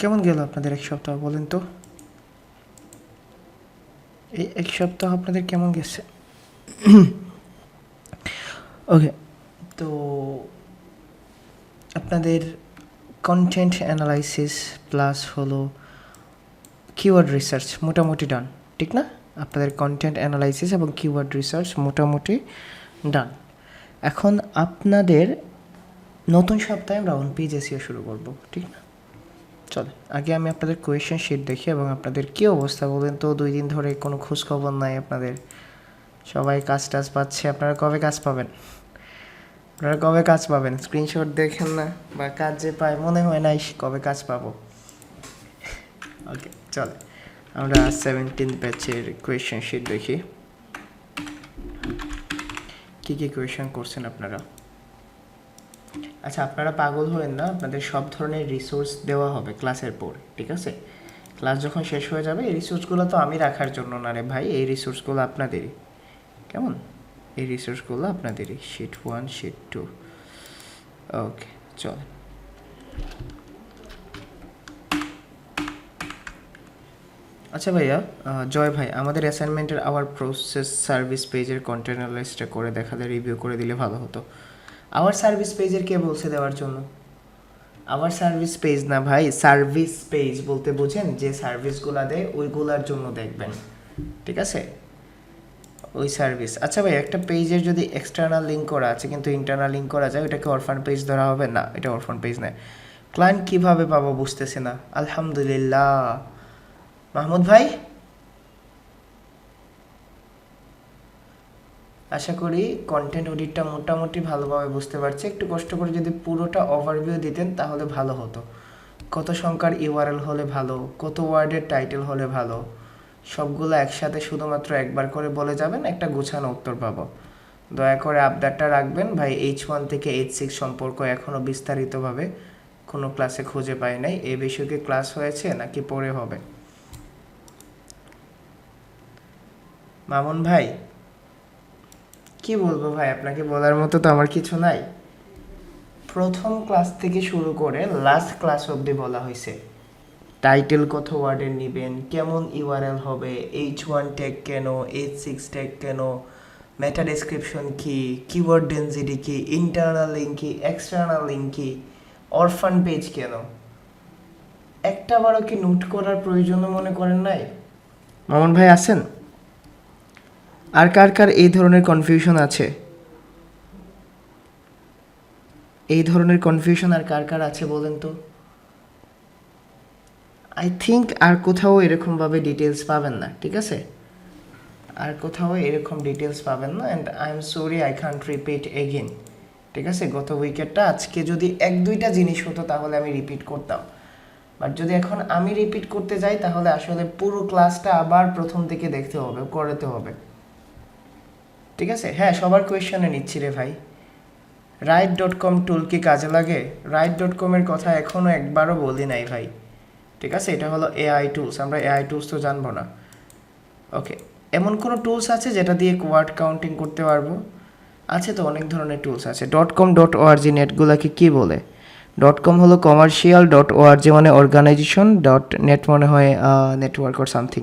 কেমন গেল আপনাদের এক সপ্তাহ বলেন তো? এই এক সপ্তাহ আপনাদের কেমন গেছে? ওকে, তো আপনাদের কন্টেন্ট অ্যানালাইসিস প্লাস হলো কিওয়ার্ড রিসার্চ মোটামুটি ডান, ঠিক না? আপনাদের কন্টেন্ট অ্যানালাইসিস এবং কিওয়ার্ড রিসার্চ মোটামুটি ডান। এখন আপনাদের নতুন সপ্তাহে আমরা অন পেজ এসিও শুরু করব, ঠিক না? চলে, আগে আমি আপনাদের কোয়েশ্চেন শিট দেখি এবং আপনাদের কী অবস্থা বলেন তো। 2 দিন ধরে কোনো খোঁজখবর নাই আপনাদের, সবাই কাজ টাজ পাচ্ছে। আপনারা কবে কাজ পাবেন? আপনারা কবে কাজ পাবেন? স্ক্রিনশট দেখেন না, বা কাজ যে পায় মনে হয় না কবে কাজ পাবো। ওকে, চলে আমরা 17 ব্যাচের কোয়েশ্চেন শিট দেখি। কী কী কোয়েশ্চেন করছেন আপনারা? আচ্ছা, আপনারা পাগল হবেন না, আপনাদের সব ধরনের রিসোর্স দেওয়া হবে ক্লাসের পর, ঠিক আছে? ক্লাস যখন শেষ হয়ে যাবে, এই রিসোর্সগুলো তো আমি রাখার জন্য না রে ভাই, এই রিসোর্সগুলো আপনাদেরই, কেমন? এই রিসোর্সগুলো আপনাদেরই, শিট 1 শিট 2। ওকে, চল। আচ্ছা ভাইয়া, জয় ভাই, আমাদের অ্যাসাইনমেন্টের আওয়ার প্রসেস সার্ভিস পেজের কন্টেন্ট অ্যানালাইসিসটা করে দেখালে, রিভিউ করে দিলে ভালো হতো। আওয়ার সার্ভিস পেজের কে বলছে দেওয়ার জন্য? আওয়ার সার্ভিস পেজ না ভাই, সার্ভিস পেজ বলতে বোঝেন যে সার্ভিসগুলো দেয় ওইগুলার জন্য দেখবেন, ঠিক আছে? ওই সার্ভিস। আচ্ছা ভাই, একটা পেজের যদি এক্সটার্নাল লিঙ্ক করা আছে কিন্তু ইন্টারনাল লিঙ্ক করা যায়, ওটাকে অরফান পেজ ধরা হবে না? এটা অরফান পেজ নয়। ক্লায়েন্ট কীভাবে পাবো বুঝতেছে না। আলহামদুলিল্লাহ। মাহমুদ ভাই, আশা করি কন্টেন্ট অডিটটা মোটামুটি ভালোভাবে বুঝতে পারছি। একটু কষ্ট করে যদি পুরোটা ওভারভিউ দিতেন তাহলে ভালো হতো। কত সংখ্যার ইউআরএল হলে ভালো, কত ওয়ার্ডের টাইটেল হলে ভালো, সবগুলো একসাথে শুধুমাত্র একবার করে বলে যাবেন, একটা গোছানো উত্তর পাবো। দয়া করে আবদারটা রাখবেন ভাই। H1 থেকে H6 সম্পর্ক এখনও বিস্তারিতভাবে কোনো ক্লাসে খুঁজে পাই নাই। এই বিষয়ে কি ক্লাস হয়েছে নাকি পরে হবে? মামুন ভাই, কি বলবো ভাই, আপনাকে বলার মতো তো আমার কিছু নাই। প্রথম ক্লাস থেকে শুরু করে লাস্ট ক্লাস অবধি বলা হয়েছে টাইটেল কত ওয়ার্ডের নেবেন, কেমন ইউআরএল হবে, H1 ট্যাগ কেন, H6 ট্যাগ কেন, মেটা ডেসক্রিপশন কি, কিওয়ার্ড ডেনসিটি কি, ইন্টারনাল লিঙ্ক কি, এক্সটার্নাল লিঙ্ক কি, অরফান পেজ কেন। একটা বারও কি নোট করার প্রয়োজন মনে করেন নাই? মামুন ভাই আছেন? আর কার কার এই ধরনের কনফিউশন আছে? এই ধরনের কনফিউশন আর কার কার আছে বলেন তো? আই থিঙ্ক আর কোথাও এরকমভাবে ডিটেলস পাবেন না, ঠিক আছে? আর কোথাও এরকম ডিটেলস পাবেন না। And I am sorry, I can't repeat again, ঠিক আছে? গত উইকেটটা আজকে যদি 1-2টা জিনিস হতো তাহলে আমি রিপিট করতাম, বাট যদি এখন আমি রিপিট করতে যাই তাহলে আসলে পুরো ক্লাসটা আবার প্রথম থেকে দেখতে হবে, করতে হবে, ঠিক আছে? হ্যাঁ, সবার কোয়েশ্চনে নিচ্ছি রে ভাই। রাইট.কম টুল কি কাজে লাগে? রাইট.কমের কথা এখনও একবারও বলি নাই ভাই, ঠিক আছে? এটা হলো এআই টুলস, আমরা এআই টুলস তো জানবো না। ওকে, এমন কোনো টুলস আছে যেটা দিয়ে ওয়ার্ড কাউন্টিং করতে পারবো? আছে তো, অনেক ধরনের টুলস আছে। .com .org নেটগুলোকে কী বলে? .com হলো কমার্শিয়াল, .org মানে অর্গানাইজেশন, .net মনে হয় নেটওয়ার্ক অর সামথিং।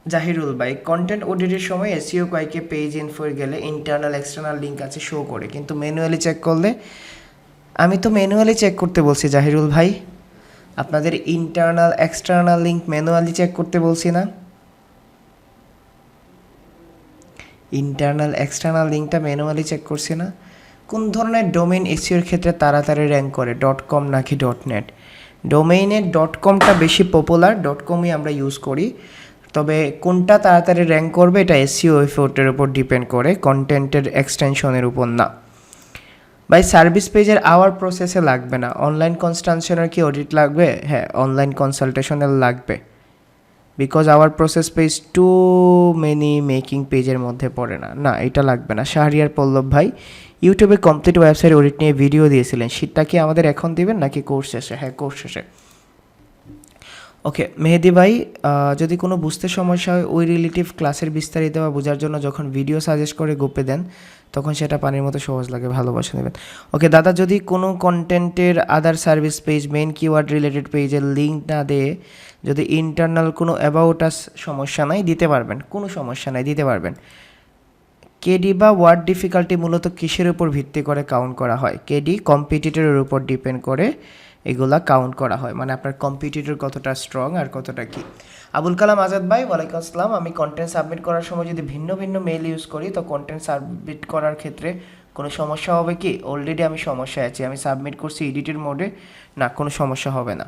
জাহিরুল ভাই, কন্টেন্ট অডিটের সময় এসইও কয়েকে পেজ ইনফোর গেলে ইন্টারনাল এক্সটার্নাল লিঙ্ক আছে শো করে, কিন্তু ম্যানুয়ালি চেক করলে? আমি তো ম্যানুয়ালি চেক করতে বলছি জাহিরুল ভাই, আপনাদের internal external link manually check করতে বলছি না? ইন্টারনাল এক্সটার্নাল লিঙ্কটা ম্যানুয়ালি চেক করছি না? কোন ধরনের ডোমেইন এসইওর ক্ষেত্রে তাড়াতাড়ি র্যাঙ্ক করে, .com নাকি .net? ডোমেইনের .comটা বেশি পপুলার, .comই আমরা ইউজ করি। তবে কোনটা তাড়াতাড়ি র্যাঙ্ক করবে এটা এসইও এফোর্টের উপর ডিপেন্ড করে, কন্টেন্টের এক্সটেনশনের উপর না। ভাই, সার্ভিস পেজের আওয়ার প্রসেসে লাগবে না। অনলাইন কনসালটেশনের কি অডিট লাগবে? হ্যাঁ, অনলাইন কনসালটেশনের লাগবে, because our process page to many making পেজের মধ্যে পড়ে না। না, এটা লাগবে না। শাহরিয়ার পল্লব ভাই, ইউটিউবে কমপ্লিট ওয়েবসাইট অডিট নিয়ে ভিডিও দিয়েছিলেন, সেটা কি আমাদের এখন দিবেন নাকি কোর্স শেষে? হ্যাঁ, কোর্স শেষে। ওকে মেহেদি ভাই, যদি কোনো বুঝতে সমস্যা হয় ওই রিলেটিভ ক্লাসের বিস্তারিত বা বোঝার জন্য যখন ভিডিও সাজেস্ট করে গ্রুপে দেন তখন সেটা পানির মতো সহজ লাগে, ভালোবাসা নেবেন। ওকে দাদা, যদি কোনো কন্টেন্টের আদার service page main keyword related পেজের লিঙ্ক না দিয়ে যদি ইন্টারনাল কোনো অ্যাবাউট আস, সমস্যা নাই, দিতে পারবেন, কোনো সমস্যা নাই, দিতে পারবেন। কেডি বা ওয়ার্ড ডিফিকাল্টি মূলত কিসের উপর ভিত্তি করে কাউন্ট করা হয়? কেডি কম্পিটিটরের উপর ডিপেন্ড করে এগুলা কাউন্ট করা হয়, মানে আপনার কম্পিটিটর কতটা স্ট্রং আর কতটা কি। আবুল কালাম আজাদ ভাই, ওয়ালাইকুম আসসালাম। আমি কন্টেন্ট সাবমিট করার সময় যদি ভিন্ন ভিন্ন মেইল ইউজ করি তো কন্টেন্ট সাবমিট করার ক্ষেত্রে কোনো সমস্যা হবে কি? অলরেডি আমি সমস্যায় আছি, আমি সাবমিট করছি এডিটের মোডে, না কোনো সমস্যা হবে না।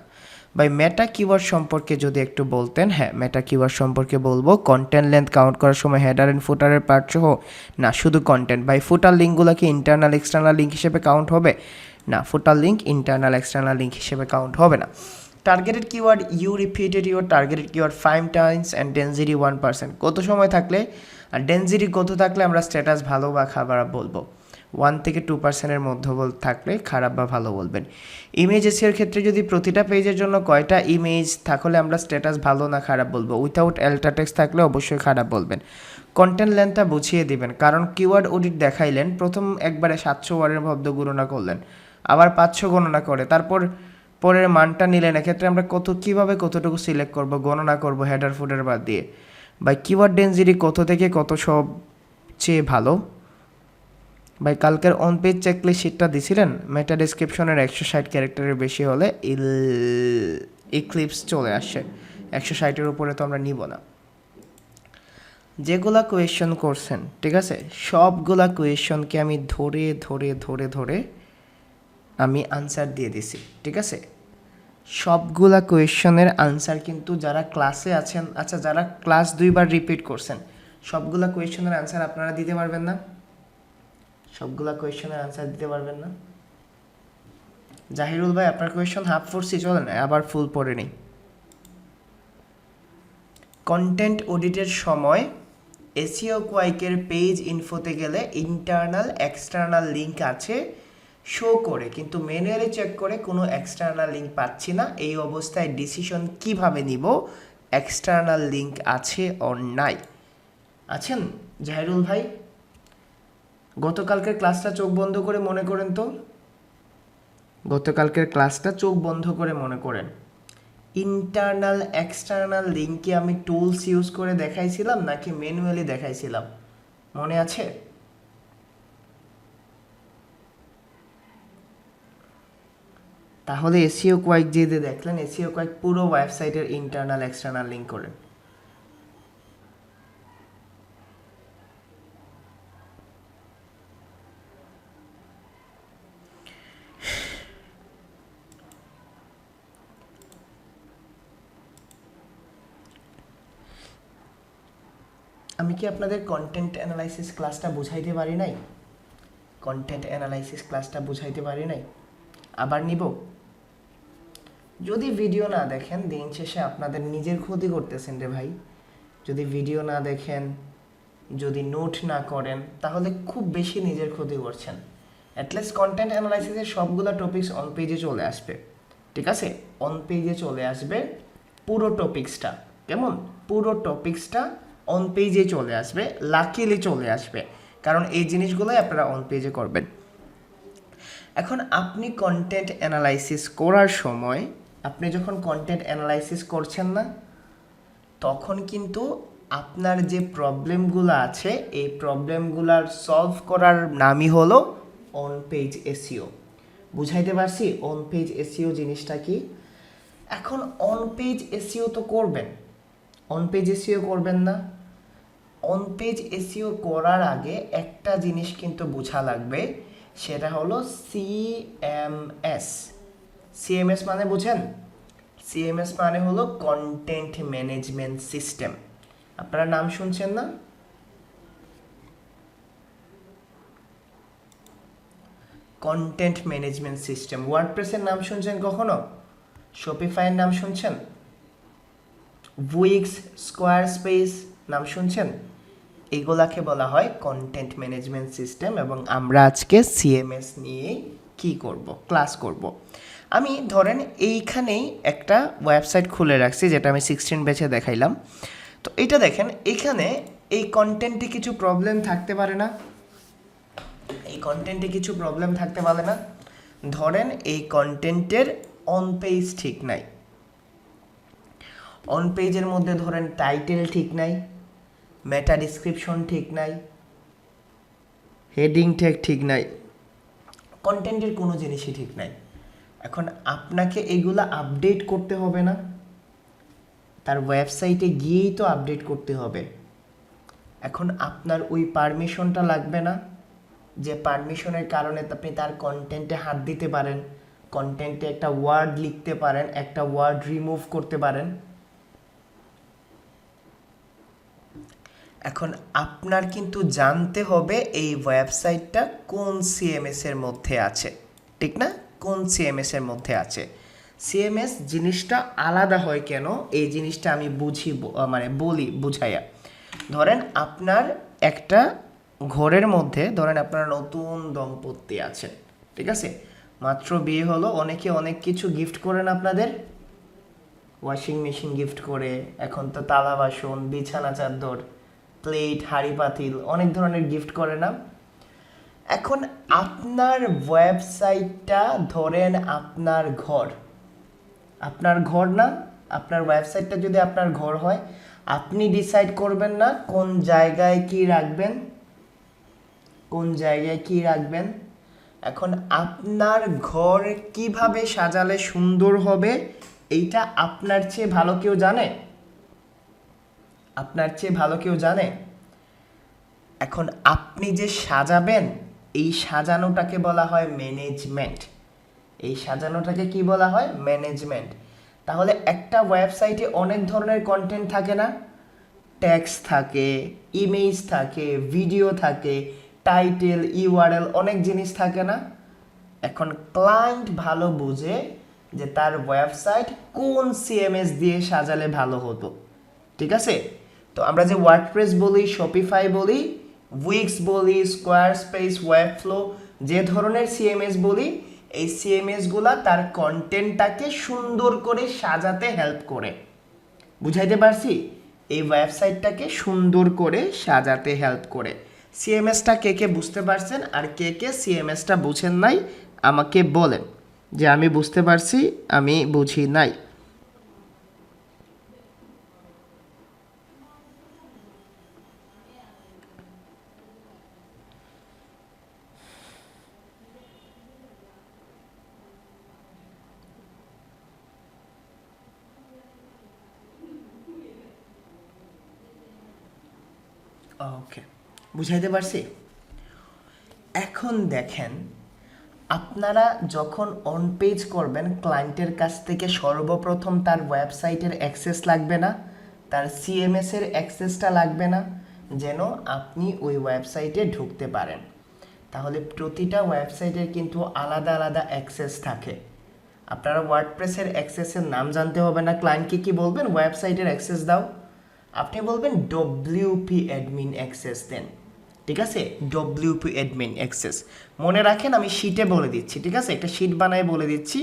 ভাই মেটা কিওয়ার্ড সম্পর্কে যদি একটু বলতেন। হ্যাঁ, মেটা কিওয়ার্ড সম্পর্কে বলবো। কন্টেন্ট লেন্থ কাউন্ট করার সময় হেডার অ্যান্ড ফুটারের পার্ট সহ, না শুধু কন্টেন্ট। ভাই ফুটার লিঙ্কগুলো কি ইন্টারনাল এক্সটার্নাল লিঙ্ক হিসেবে কাউন্ট হবে? না, footer link internal external link হিসেবে কাউন্ট হবে না। Targeted keyword, you repeated your targeted keyword 5 times and density 1%। কত সময় থাকলে আর ডেনসিটি কত থাকলে আমরা স্ট্যাটাস ভালো বা খারাপ বলবো? 1 থেকে 2%-এর মধ্যে থাকলে খারাপ বা ভালো বলবেন। ইমেজ এসিওর ক্ষেত্রে যদি প্রতিটা পেজের জন্য কয়টা ইমেজ থাকলে আমরা স্ট্যাটাস ভালো না খারাপ বলবো? উইথাউট অ্যাল্টা টেক্সট থাকলে অবশ্যই খারাপ বলবেন। কন্টেন্ট লেন্থটা বুঝিয়ে দিবেন, কারণ কিওয়ার্ড অডিট দেখাইলেন, প্রথম একবারে 700 ওয়ার্ডের শব্দ গণনা করলেন, আবার 500 গণনা করে তারপর পরের মানটা নিলেন। এক্ষেত্রে আমরা কীভাবে কতটুকু সিলেক্ট করব, গণনা করব হেডার ফুডার বাদ দিয়ে? বা কিওয়ার্ড ডেনসিটি কত থেকে কত সবচেয়ে ভালো? ভাই কালকের অন পেজ চেকলিস্ট শিটটা দিছিলেন, মেটা ডেসক্রিপশনের 160 ক্যারেক্টারের বেশি হলে ইক্লিপস চলে আসে, 160-এর উপরে তো আমরা নিব না। যেগুলা কোয়েশ্চন করছেন, ঠিক আছে, সবগুলা কোয়েশ্চনকে আমি ধরে ধরে ধরে ধরে আমি আনসার দিয়ে দিছি, ঠিক আছে। সবগুলা কোয়েশ্চনের আনসার কিন্তু যারা ক্লাসে আছেন, আচ্ছা যারা ক্লাস 2 বার রিপিট করছেন, সবগুলা কোয়েশ্চনের আনসার আপনারা দিতে পারবেন না? সবগুলা কোয়েশ্চনের আনসার দিতে পারবেন না? জাহিরুল ভাই, আপনার কোয়েশ্চন হাফ পড়ছি, চলেন আবার ফুল পড়ে নেই। কন্টেন্ট অডিটের সময় এসইও কোয়াইকের পেজ ইনফোতে গেলে ইন্টারনাল এক্সটার্নাল লিঙ্ক আছে শো করে, কিন্তু ম্যানুয়ালি চেক করে কোনো এক্সটার্নাল লিঙ্ক পাচ্ছি না। এই অবস্থায় ডিসিশন কিভাবে নিব এক্সটার্নাল লিঙ্ক আছে অর নাই? আছেন জাহিরুল ভাই? গতকালকের ক্লাসটা চোখ বন্ধ করে মনে করেন তো, গতকালকের ক্লাসটা চোখ বন্ধ করে মনে করেন। ইন্টারনাল এক্সটার্নাল লিঙ্কে আমি টুলস ইউজ করে দেখাইছিলাম নাকি ম্যানুয়ালি দেখাইছিলাম? মনে আছে? তাহলে এসইও কোয়াইক যে দেখলেন, এসইও কোয়াইক পুরো ওয়েবসাইটের ইন্টারনাল এক্সটার্নাল লিঙ্ক করেন। আমি কি আপনাদের কন্টেন্ট অ্যানালাইসিস ক্লাসটা বুঝাইতে পারি নাই? কন্টেন্ট অ্যানালাইসিস ক্লাসটা বুঝাইতে পারি নাই? আবার নিব? যদি ভিডিও না দেখেন, দিন শেষে আপনাদের নিজের ক্ষতি করতেছেন রে ভাই। যদি ভিডিও না দেখেন, যদি নোট না করেন, তাহলে খুব বেশি নিজের ক্ষতি করছেন। অ্যাটলিস্ট কন্টেন্ট অ্যানালাইসিসের সবগুলো টপিকস অন পেজে চলে আসবে, ঠিক আছে? অন পেজে চলে আসবে পুরো টপিক্সটা। কেমন? পুরো টপিক্সটা অন পেজে চলে আসবে, লাকিলি চলে আসবে, কারণ এই জিনিসগুলোই আপনারা অন পেজে করবেন। এখন আপনি কন্টেন্ট অ্যানালাইসিস করার সময়, আপনি যখন কন্টেন্ট অ্যানালাইসিস করছেন না, তখন কিন্তু আপনার যে প্রবলেমগুলো আছে, এই প্রবলেমগুলার সলভ করার নামই হলো অন পেজ এসইও। বুঝাইতে পারছি অন পেজ এসইও জিনিসটা কি? এখন অন পেজ এসইও তো করবেন, অন পেজ এসইও করবেন না? অন পেজ এসইও করার আগে একটা জিনিস কিন্তু বোঝা লাগবে, সেটা হলো সিএমএস। সিএমএস মানে বুঝেন? সিএমএস মানে হলো কন্টেন্ট ম্যানেজমেন্ট সিস্টেম। আপনারা নাম শুনছেন না? Content management system. ওয়ার্ডপ্রেসের নাম শুনছেন কখনো? শপিফাইয়ের নাম শুনছেন? উইক্স, স্কোয়ারস্পেস নাম শুনছেন? এগুলাকে বলা হয় কন্টেন্ট ম্যানেজমেন্ট সিস্টেম, এবং আমরা আজকে সিএমএস নিয়ে কি করব, ক্লাস করব। আমি ধরেন এইখানেই একটা ওয়েবসাইট খুলে রাখছি, যেটা আমি 16 ব্যাচে দেখাইলাম। তো এটা দেখেন, এখানে এই কন্টেন্টে কিছু প্রবলেম থাকতে পারে না? এই কন্টেন্টে কিছু প্রবলেম থাকতে পারে না? ধরেন এই কন্টেন্টের অন পেজ ঠিক নাই, অন পেজের মধ্যে ধরেন টাইটেল ঠিক নাই, মেটা ডিসক্রিপশন ঠিক নাই, হেডিং ট্যাগ ঠিক নাই, কন্টেন্টের কোনো জিনিসই ঠিক নাই। এখন আপনাকে এগুলা আপডেট করতে হবে না? তার ওয়েবসাইটে গিয়েই তো আপডেট করতে হবে। এখন আপনার ওই পারমিশনটা লাগবে না, যে পারমিশনের কারণে আপনি তার কন্টেন্টে হাত দিতে পারেন, কন্টেন্টে একটা ওয়ার্ড লিখতে পারেন, একটা ওয়ার্ড রিমুভ করতে পারেন। এখন আপনার কিন্তু জানতে হবে এই ওয়েবসাইটটা কোন সিএমএস এর মধ্যে আছে, ঠিক না? কোন সিএমএস এর মধ্যে আছে। সিএমএস জিনিসটা আলাদা হয় কেন, এই জিনিসটা আমি মানে বলি বুঝাইয়া। ধরেন আপনার একটা ঘরের মধ্যে, ধরেন আপনার নতুন দম্পতি আছেন, ঠিক আছে, মাত্র বিয়ে হলো, অনেকে অনেক কিছু গিফট করেন আপনাদের, ওয়াশিং মেশিন গিফট করে, এখন তো তালা বাসন, বিছানা চাদর, প্লেট, হাঁড়ি পাতিল, অনেক ধরনের গিফট করে না? এখন আপনার ওয়েবসাইটটা ধরেন আপনার ঘর, আপনার ঘর না, আপনার ওয়েবসাইটটা যদি আপনার ঘর হয়, আপনি ডিসাইড করবেন না কোন জায়গায় কি রাখবেন, কোন জায়গায় কি রাখবেন। এখন আপনার ঘর কিভাবে সাজালে সুন্দর হবে, এইটা আপনার চেয়ে ভালো কেউ জানে? আপনার চেয়ে ভালো কেউ জানে? এখন আপনি যে সাজাবেন, এই সাজানোটাকে বলা হয় ম্যানেজমেন্ট। এই সাজানোটাকে কি বলা হয়? ম্যানেজমেন্ট। তাহলে একটা ওয়েবসাইটে অনেক ধরনের কন্টেন্ট থাকে না? টেক্সট থাকে, ইমেজ থাকে, ভিডিও থাকে, টাইটেল, ইউআরএল, অনেক জিনিস থাকে না? এখন ক্লায়েন্ট ভালো বুঝে যে তার ওয়েবসাইট কোন সিএমএস দিয়ে সাজালে ভালো হতো, ঠিক আছে? তো আমরা যে ওয়ার্ডপ্রেস বলি, শপিফাই বলি, উইক্স বলি, স্কোয়ারস্পেস, ওয়েবফ্লো, যে ধরনের সিএমএস বলি, এই সিএমএসগুলা তার কন্টেন্টটাকে সুন্দর করে সাজাতে হেল্প করে। বুঝাইতে পারছি? এই ওয়েবসাইটটাকে সুন্দর করে সাজাতে হেল্প করে। সিএমএসটা কে কে বুঝতে পারছেন আর কে কে সিএমএসটা বুঝেন নাই আমাকে বলেন, যে আমি বুঝতে পারছি, আমি বুঝি নাই। ওকে, বুঝাইতে পারছি? এখন দেখেন, আপনারা যখন অন পেজ করবেন, ক্লায়েন্টের কাছ থেকে সর্বপ্রথম তার ওয়েবসাইটের অ্যাক্সেস লাগবে না, তার সিএমএস এর অ্যাক্সেসটা লাগবে না, যেন আপনি ওই ওয়েবসাইটে ঢুকতে পারেন। তাহলে প্রতিটা ওয়েবসাইটের কিন্তু আলাদা আলাদা অ্যাক্সেস থাকে। আপনারা ওয়ার্ডপ্রেসের অ্যাক্সেসের নাম জানতে হবে না, ক্লায়েন্টকে কি বলবেন? ওয়েবসাইটের অ্যাক্সেস দাও। আপনি বলবেন ডব্লিউপি অ্যাডমিন অ্যাক্সেস দেন, ঠিক আছে? ডব্লিউপি অ্যাডমিন অ্যাক্সেস মনে রাখেন, আমি শিটে বলে দিচ্ছি, ঠিক আছে? একটা শিট বানায় বলে দিচ্ছি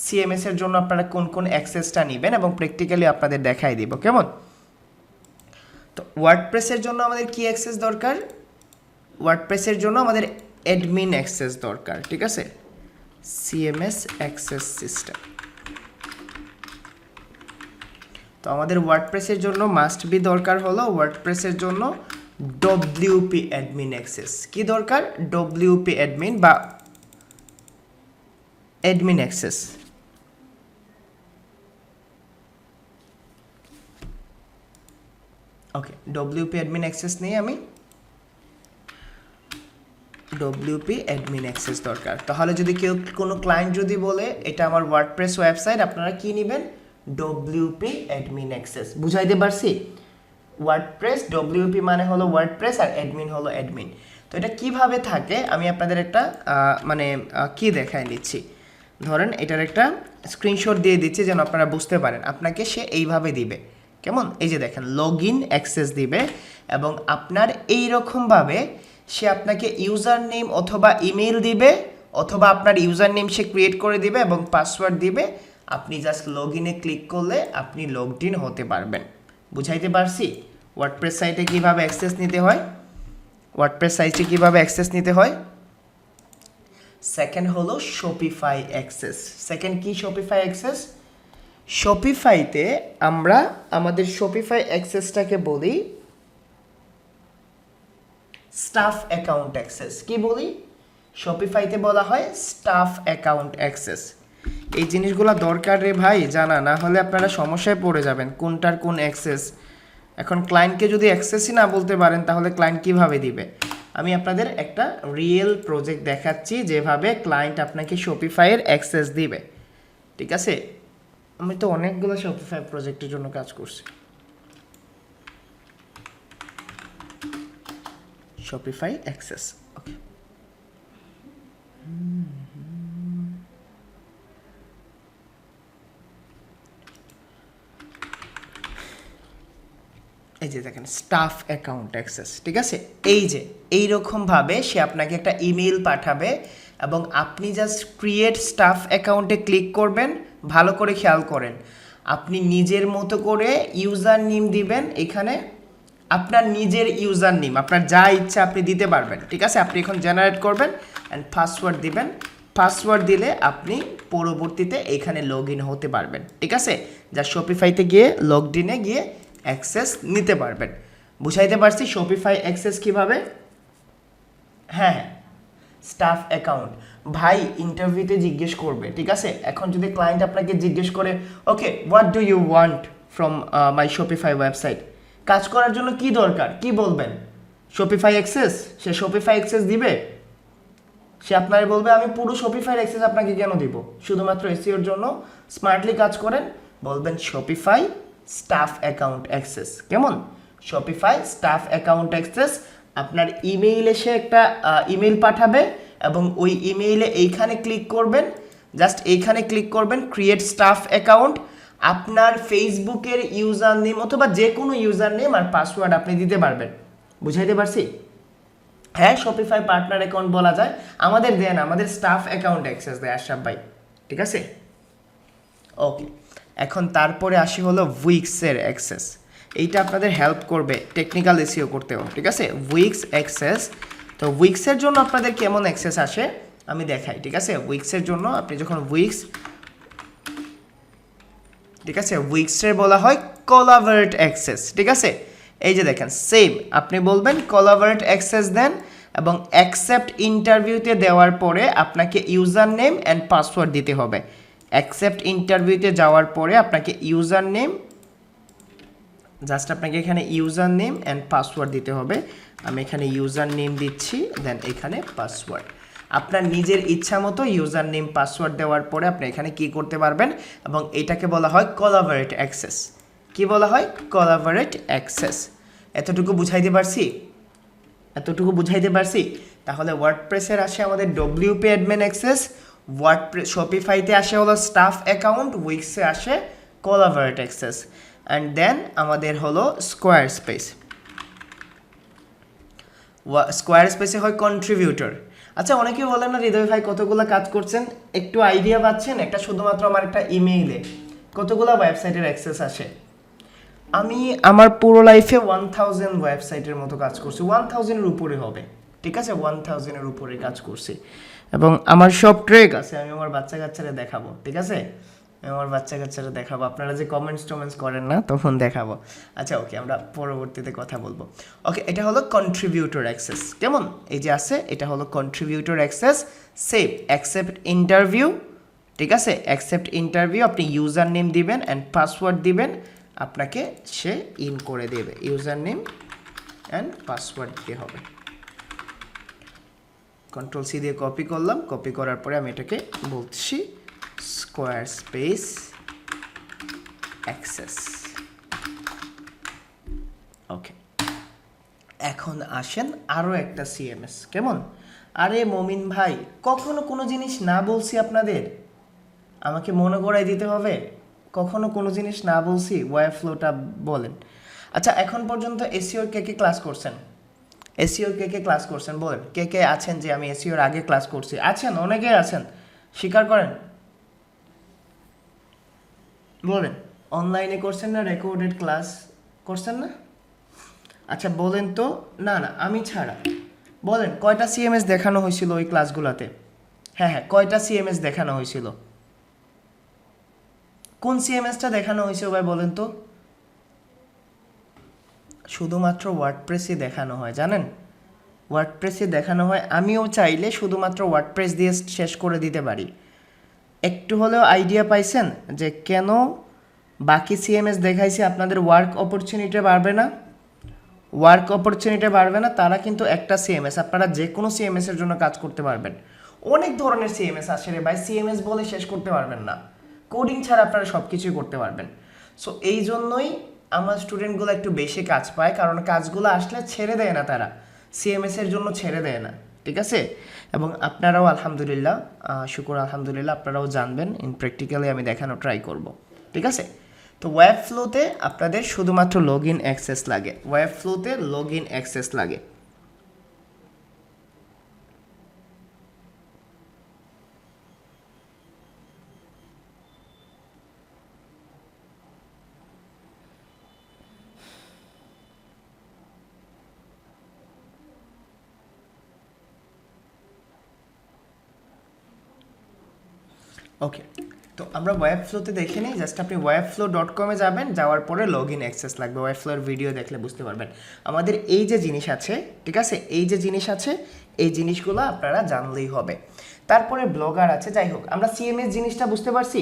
সিএমএস এর জন্য আপনারা কোন কোন অ্যাক্সেসটা নেবেন, এবং প্র্যাকটিক্যালি আপনাদের দেখাই দিব, কেমন? তো ওয়ার্ডপ্রেসের জন্য আমাদের কি অ্যাক্সেস দরকার? ওয়ার্ডপ্রেসের জন্য আমাদের অ্যাডমিন অ্যাক্সেস দরকার, ঠিক আছে? CMS access system. তো আমাদের ওয়ার্ডপ্রেসের জন্য মাস্ট বি দরকার হলো, ওয়ার্ডপ্রেসের জন্য ডব্লিউপি অ্যাডমিন অ্যাক্সেস। কি দরকার? ডব্লিউপি অ্যাডমিন বা অ্যাডমিন অ্যাক্সেস। ওকে, ডব্লিউপি অ্যাডমিন অ্যাক্সেস নেই আমি, ডব্লিউপি অ্যাডমিন অ্যাক্সেস দরকার। তাহলে যদি কেউ, কোনো ক্লায়েন্ট যদি বলে এটা আমার ওয়ার্ডপ্রেস ওয়েবসাইট, আপনারা কি নেবেন? WP admin access. বুঝাইতে পারছি? ওয়ার্ডপ্রেস, ডব্লিউপি মানে হলো ওয়ার্ডপ্রেস আর অ্যাডমিন হলো অ্যাডমিন। তো এটা কিভাবে থাকে আমি আপনাদের একটা কি দেখাই নিচ্ছি। ধরেন এটার একটা স্ক্রিনশট দিয়ে দিচ্ছি যেন আপনারা বুঝতে পারেন। আপনাকে সে এইভাবে দিবে, কেমন? এই যে দেখেন, লগ ইন অ্যাক্সেস দিবে, এবং আপনার এই রকমভাবে সে আপনাকে ইউজার নেম অথবা ইমেল দিবে, অথবা আপনার ইউজার নেম সে ক্রিয়েট করে দিবে এবং পাসওয়ার্ড দিবে। আপনি জাস্ট লগ ইনে ক্লিক করলে আপনি লগড ইন হতে পারবেন। বুঝাইতে পারছি? ওয়ার্ডপ্রেস সাইটে কীভাবে অ্যাক্সেস নিতে হয়, ওয়ার্ডপ্রেস সাইটে কীভাবে অ্যাক্সেস নিতে হয়। সেকেন্ড হলো শপিফাই অ্যাক্সেস। সেকেন্ড কি শপিফাই অ্যাক্সেস? শপিফাইতে আমরা আমাদের শপিফাই অ্যাক্সেসটাকে বলি স্টাফ অ্যাকাউন্ট অ্যাক্সেস। কি বলি? শপিফাইতে বলা হয় স্টাফ অ্যাকাউন্ট অ্যাক্সেস। এই জিনিসগুলো দরকার রে ভাই জানা, না হলে আপনারা সমস্যায় পড়ে যাবেন কোনটার কোন অ্যাক্সেস। এখন ক্লায়েন্টকে যদি অ্যাক্সেসই না বলতে পারেন তাহলে ক্লায়েন্ট কিভাবে দিবে? আমি আপনাদের একটা রিয়েল প্রজেক্ট দেখাচ্ছি যেভাবে ক্লায়েন্ট আপনাকে শপিফাইয়ের অ্যাক্সেস দিবে। ঠিক আছে, আমি তো অনেকগুলো শপিফাই প্রজেক্টের জন্য কাজ করছি। শপিফাই অ্যাক্সেস, ওকে। এই যে দেখেন স্টাফ অ্যাকাউন্ট অ্যাক্সেস। ঠিক আছে, এই যে এইরকমভাবে সে আপনাকে একটা ইমেল পাঠাবে এবং আপনি জাস্ট ক্রিয়েট স্টাফ অ্যাকাউন্টে ক্লিক করবেন। ভালো করে খেয়াল করেন, আপনি নিজের মতো করে ইউজার নেম দিবেন। এখানে আপনার নিজের ইউজার নেম, আপনার যা ইচ্ছা আপনি দিতে পারবেন। ঠিক আছে, আপনি এখন জেনারেট করবেন অ্যান্ড পাসওয়ার্ড দিবেন। পাসওয়ার্ড দিলে আপনি পরবর্তীতে এখানে লগ ইন হতে পারবেন। ঠিক আছে, যা শপিফাইতে গিয়ে লগড ইনে গিয়ে অ্যাক্সেস নিতে পারবেন। বুঝাইতে পারছি শপিফাই অ্যাক্সেস কিভাবে? হ্যাঁ, স্টাফ অ্যাকাউন্ট ভাই ইন্টারভিউতে জিজ্ঞেস করবে। ঠিক আছে, এখন যদি ক্লায়েন্ট আপনাকে জিজ্ঞেস করে okay what do you want from my Shopify website, কাজ করার জন্য কি দরকার, কি বলবেন? Shopify access. সে শপিফাই অ্যাক্সেস দিবে? সে আপনার বলবে আমি পুরো শপিফাই অ্যাক্সেস আপনাকে কেন দিব, শুধুমাত্র এসইওর জন্য। স্মার্টলি কাজ করেন, বলবেন শপিফাই স্টাফ অ্যাকাউন্ট অ্যাক্সেস। কেমন? Shopify staff account access. আপনার ইমেইলে সে একটা ইমেইল পাঠাবে এবং ওই ইমেইলে এইখানে ক্লিক করবেন, জাস্ট এইখানে ক্লিক করবেন ক্রিয়েট স্টাফ অ্যাকাউন্ট। আপনার ফেসবুকের ইউজার নেম অথবা যে কোনো ইউজার নেম আর পাসওয়ার্ড আপনি দিতে পারবেন। বুঝাইতে পারছি? হ্যাঁ, শপিফাই পার্টনার অ্যাকাউন্ট বলা যায়। আমাদের দেন আমাদের স্টাফ অ্যাকাউন্ট অ্যাক্সেস দেয় আশরাফ ভাই। ঠিক আছে, ওকে। এখন তারপরে আসি হলো উইক্সের অ্যাক্সেস। এইটা আপনাদের হেল্প করবে টেকনিক্যাল এসইও করতেও। ঠিক আছে, উইক্স অ্যাক্সেস। তো উইক্সের জন্য আপনাদের কেমন অ্যাক্সেস আসে আমি দেখাই। ঠিক আছে, উইক্সের জন্য আপনি যখন উইক্স, ঠিক আছে, উইক্সের বলা হয় কোলাবরেট অ্যাক্সেস। ঠিক আছে, এই যে দেখেন সেম আপনি বলবেন কোলাবরেট অ্যাক্সেস দেন এবং অ্যাকসেপ্ট ইন্টারভিউতে দেওয়ার পরে আপনাকে ইউজার নেম অ্যান্ড পাসওয়ার্ড দিতে হবে। অ্যাকসেপ্ট ইন্টারভিউতে যাওয়ার পরে আপনাকে ইউজার নেম, জাস্ট আপনাকে এখানে ইউজার নেম অ্যান্ড পাসওয়ার্ড দিতে হবে। আমি এখানে ইউজার নেম দিচ্ছি, দেন এখানে পাসওয়ার্ড। আপনার নিজের ইচ্ছা মতো ইউজার নেম পাসওয়ার্ড দেওয়ার পরে আপনি এখানে কি করতে পারবেন এবং এটাকে বলা হয় কোলাবরেট অ্যাক্সেস। কি বলা হয়? Collaborate access. এতটুকু বুঝাইতে পারছি? এতটুকু বুঝাইতে পারছি? তাহলে ওয়ার্ডপ্রেসের আসে আমাদের ডব্লিউপি অ্যাডমিন অ্যাক্সেস, শপিফাইতে আসে হলো স্টাফ অ্যাকাউন্ট, উইক্সে আসে কোলাবরেট অ্যাক্সেস, অ্যান্ড দেন আমাদের হলো স্কোয়ার স্পেস। স্কোয়ার স্পেসে হয় কন্ট্রিবিউটর। আচ্ছা, অনেকেই বলেন না হৃদয় ভাই কতগুলো কাজ করছেন, একটু আইডিয়া পাচ্ছেন? একটা শুধুমাত্র আমার একটা ইমেইলে কতগুলো ওয়েবসাইটের অ্যাক্সেস আসে? আমি আমার পুরো লাইফে 1000 ওয়েবসাইটের মতো কাজ করছি। 1000-এর উপরে হবে। ঠিক আছে, 1000-এর উপরে কাজ করছি এবং আমার সব ট্রেক আছে। আমি আমার বাচ্চা কাচ্চারা দেখাবো। ঠিক আছে, আমি আমার বাচ্চা কাচ্চারা দেখাবো। আপনারা যে কমেন্টস করেন না তখন দেখাবো। আচ্ছা ওকে, আমরা পরবর্তীতে কথা বলবো। ওকে, এটা হলো কন্ট্রিবিউটর অ্যাক্সেস। কেমন? এই যে আছে, এটা হলো contributor access. Save accept interview. ঠিক আছে, অ্যাকসেপ্ট ইন্টারভিউ আপনি ইউজার নেম দিবেন অ্যান্ড পাসওয়ার্ড দিবেন, আপনাকে সে ইন করে দেবে। ইউজার নেম অ্যান্ড পাসওয়ার্ড দিতে হবে। কন্ট্রোল সি দিয়ে কপি করলাম, কপি করার পরে আমি এটাকে বলছি স্কোয়ার স্পেস অ্যাক্সেস। ওকে, এখন আসেন আরও একটা সিএমএস। কেমন? আরে মমিন ভাই, কখনো কোনো জিনিস না বলছি আপনাদের, আমাকে মনে করাই দিতে হবে। কখনো কোনো জিনিস না বলছি, ওয়েব ফ্লোটা বলেন। আচ্ছা, এখন পর্যন্ত এসইওর কে কে ক্লাস করছেন? এসইওর কে কে ক্লাস করছেন বলেন। কে কে আছেন যে আমি এসইওর আগে ক্লাস করছি? আছেন, অনেকেই আছেন, স্বীকার করেন, বলেন। অনলাইনে করছেন না রেকর্ডেড ক্লাস করছেন না? আচ্ছা বলেন তো, না না আমি ছাড়া বলেন কয়টা সিএমএস দেখানো হয়েছিল ওই ক্লাসগুলোতে? হ্যাঁ হ্যাঁ, কয়টা সিএমএস দেখানো হয়েছিল? কোন সিএমএসটা দেখানো হয়েছে ভাই বলেন তো? শুধুমাত্র ওয়ার্ডপ্রেসই দেখানো হয়, জানেন? ওয়ার্ডপ্রেসে দেখানো হয়। আমিও চাইলে শুধুমাত্র ওয়ার্ডপ্রেস দিয়ে শেষ করে দিতে পারি। একটু হলেও আইডিয়া পাইছেন যে কেন বাকি সিএমএস দেখাইছে আপনাদের ওয়ার্ক অপরচুনিটি বাড়বে না? ওয়ার্ক অপরচুনিটি বাড়বে না, তারা কিন্তু একটা সিএমএস, আপনারা যে কোনো সিএমএস এর জন্য কাজ করতে পারবেন। অনেক ধরনের সিএমএস আসে রে ভাই, সিএমএস বলে শেষ করতে পারবেন না। কোডিং ছাড়া আপনারা সব কিছুই করতে পারবেন। সো এই জন্যই আমার স্টুডেন্টগুলো একটু বেশি কাজ পায়, কারণ কাজগুলো আসলে ছেড়ে দেয় না তারা, সিএমএস এর জন্য ছেড়ে দেয় না, ঠিক আছে? এবং আপনারাও আলহামদুলিল্লাহ, শুকুর আলহামদুলিল্লাহ, আপনারাও জানবেন, ইন প্র্যাকটিক্যালি আমি দেখানো ট্রাই করব, ঠিক আছে? তো ওয়েব ফ্লোতে আপনাদের শুধুমাত্র লগ ইন অ্যাক্সেস লাগে, ওয়েব ফ্লোতে লগ ইন অ্যাক্সেস লাগে। ওকে, তো আমরা ওয়েব ফ্লোতে দেখে নিই। জাস্ট আপনি webflow.com-এ যাবেন, যাওয়ার পরে লগ ইন অ্যাক্সেস লাগবে। ওয়েব ফ্লোর ভিডিও দেখলে বুঝতে পারবেন। আমাদের এই যে জিনিস আছে, ঠিক আছে, এই যে জিনিস আছে, এই জিনিসগুলো আপনারা জানলেই হবে। তারপরে ব্লগার আছে, যাই হোক, আমরা সিএমএস জিনিসটা বুঝতে পারছি।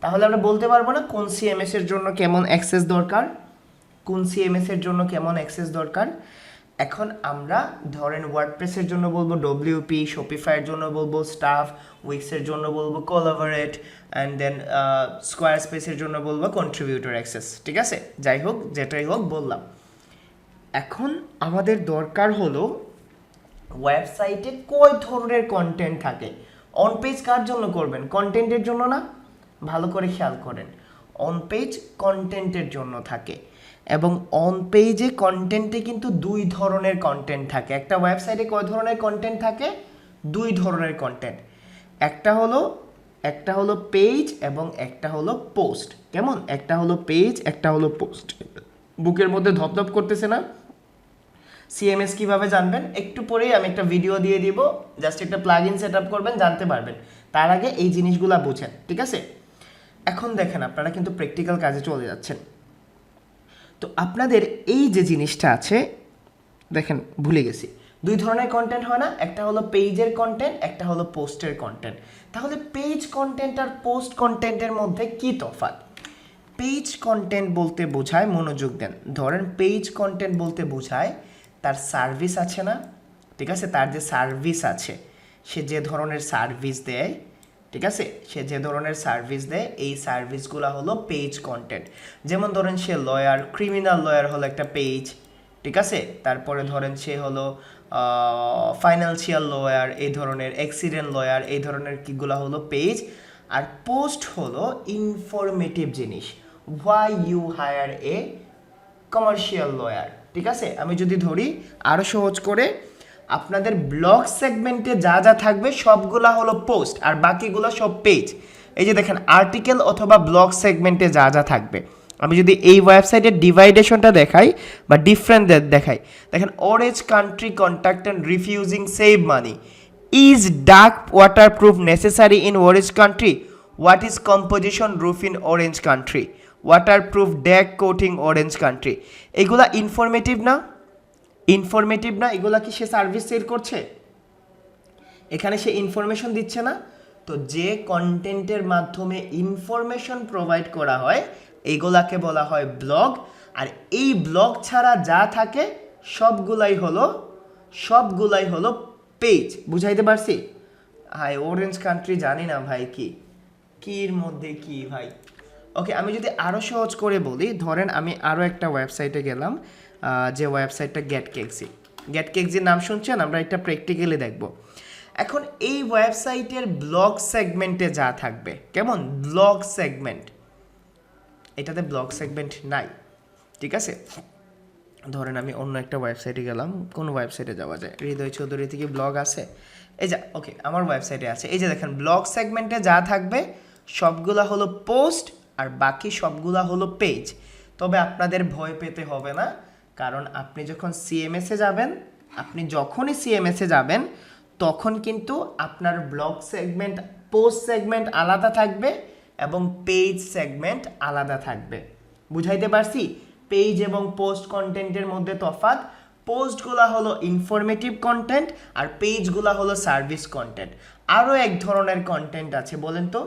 তাহলে আমরা বলতে পারবো না কোন সিএমএস এর জন্য কেমন অ্যাক্সেস দরকার, কোন সিএমএস এর জন্য কেমন অ্যাক্সেস দরকার। এখন আমরা ধরেন ওয়ার্ডপ্রেসের জন্য বলবো ডব্লিউপি, শপিফাইয়ের জন্য বলবো স্টাফ, উইক্সের জন্য বলবো কোলাবোরেট, অ্যান্ড দেন স্কোয়ার স্পেসের জন্য বলবো কন্ট্রিবিউটর অ্যাক্সেস, ঠিক আছে? যাই হোক, যেটাই হোক বললাম। এখন আমাদের দরকার হলো ওয়েবসাইটে কয় ধরনের কন্টেন্ট থাকে। অন পেজ কার জন্য করবেন? কন্টেন্টের জন্য না? ভালো করে খেয়াল করেন, অন পেজ কন্টেন্টের জন্য থাকে। এবং অন পেজে কন্টেন্টে কিন্তু দুই ধরনের কন্টেন্ট থাকে। একটা ওয়েবসাইটে কয় ধরনের কন্টেন্ট থাকে? দুই ধরনের কন্টেন্ট। একটা হলো পেজ এবং একটা হলো পোস্ট। কেমন? একটা হলো পেজ, একটা হলো পোস্ট। বুকের মধ্যে ধপধপ করতেছে না? সিএমএস কিভাবে জানবেন একটু পরেই আমি একটা ভিডিও দিয়ে দিব, জাস্ট একটা প্লাগইন সেট আপ করবেন, জানতে পারবেন। তার আগে এই জিনিসগুলো বুঝেন, ঠিক আছে? এখন দেখেন, আপনারা কিন্তু প্র্যাকটিক্যাল কাজে চলে যাচ্ছেন। তো আপনাদের এই যে জিনিসটা আছে, দেখেন ভুলে গেছি, দুই ধরনের কন্টেন্ট হয় না? একটা হলো পেজের কন্টেন্ট, একটা হলো পোস্টের কন্টেন্ট। তাহলে পেজ কন্টেন্ট আর পোস্ট কন্টেন্টের মধ্যে কি তফাৎ? পেজ কন্টেন্ট বলতে বোঝায়, মনোযোগ দেন, ধরেন পেজ কন্টেন্ট বলতে বোঝায় তার সার্ভিস আছে না, ঠিক আছে? তার যে সার্ভিস আছে, সে যে ধরনের সার্ভিস দেয়, ঠিক আছে, সে যে ধরনের সার্ভিস দেয়, এই সার্ভিসগুলো হলো পেজ কন্টেন্ট। যেমন ধরেন সে লয়ার, ক্রিমিনাল লয়ার হলো একটা পেজ, ঠিক আছে? তারপরে ধরেন সে হলো ফাইন্যান্সিয়াল লয়ার, এই ধরনের অ্যাক্সিডেন্ট লয়ার, এই ধরনের কিগুলো হলো পেজ। আর পোস্ট হলো ইনফরমেটিভ জিনিস, why you hire a commercial lawyer, ঠিক আছে? আমি যদি ধরি আরও সহজ করে, আপনাদের ব্লগ সেগমেন্টে যা যা থাকবে সবগুলা হলো পোস্ট, আর বাকিগুলো সব পেজ। এই যে দেখেন, আর্টিকেল অথবা ব্লগ সেগমেন্টে যা যা থাকবে, আমি যদি এই ওয়েবসাইটের ডিভাইডেশনটা দেখাই বা ডিফারেন্ট দেখাই, দেখেন, orange country contact and refusing save money, is dark waterproof necessary in orange country, what is composition roof in orange country, waterproof deck coating orange country. এগুলা ইনফরমেটিভ না? ইনফরমেটিভ না? এগুলা কি সে সার্ভিস সেল করছে? এখানে সে information দিচ্ছে না? তো যে কন্টেন্টের মাধ্যমে ইনফরমেশন প্রোভাইড করা হয়, এইগুলাকে বলা হয় ব্লগ। আর এই ব্লগ ছাড়া যা থাকে সবগুলাই হলো পেজ। বুঝাইতে পারছি? হাই, অরেঞ্জ কান্ট্রি জানি না ভাই, কির মধ্যে কি ভাই। ওকে, আমি যদি আরও সহজ করে বলি, ধরেন আমি আরও একটা ওয়েবসাইটে গেলাম, যে ওয়েবসাইটটা গেটকেক্সির নাম শুনছেন? আমরা এটা প্র্যাকটিক্যালি দেখব। এখন এই ওয়েবসাইটের ব্লগ সেগমেন্টে যা থাকবে, কেমন? ব্লগ সেগমেন্ট, এটাতে ব্লগ সেগমেন্ট নাই, ঠিক আছে? ধরেন আমি অন্য একটা ওয়েবসাইটে গেলাম, কোন ওয়েবসাইটে যাওয়া যায়? হৃদয় চৌধুরী থেকে ব্লগ আছে, এই যা, ওকে, আমার ওয়েবসাইটে আছে। এই যে দেখেন, ব্লগ সেগমেন্টে যা থাকবে সবগুলা হলো পোস্ট, আর বাকি সবগুলা হলো পেজ। তবে আপনাদের ভয় পেতে হবে না, কারণ আপনি যখনই সিএমএসে যাবেন, তখন কিন্তু আপনার ব্লগ সেগমেন্ট, পোস্ট সেগমেন্ট আলাদা থাকবে এবং পেজ সেগমেন্ট আলাদা থাকবে। বুঝাইতে পারছি? পেজ এবং পোস্ট কন্টেন্টের মধ্যে তফাৎ। পোস্টগুলো হলো ইনফরমেটিভ কন্টেন্ট আর পেজগুলো হলো সার্ভিস কন্টেন্ট। আরও এক ধরনের কন্টেন্ট আছে, বলেন তো?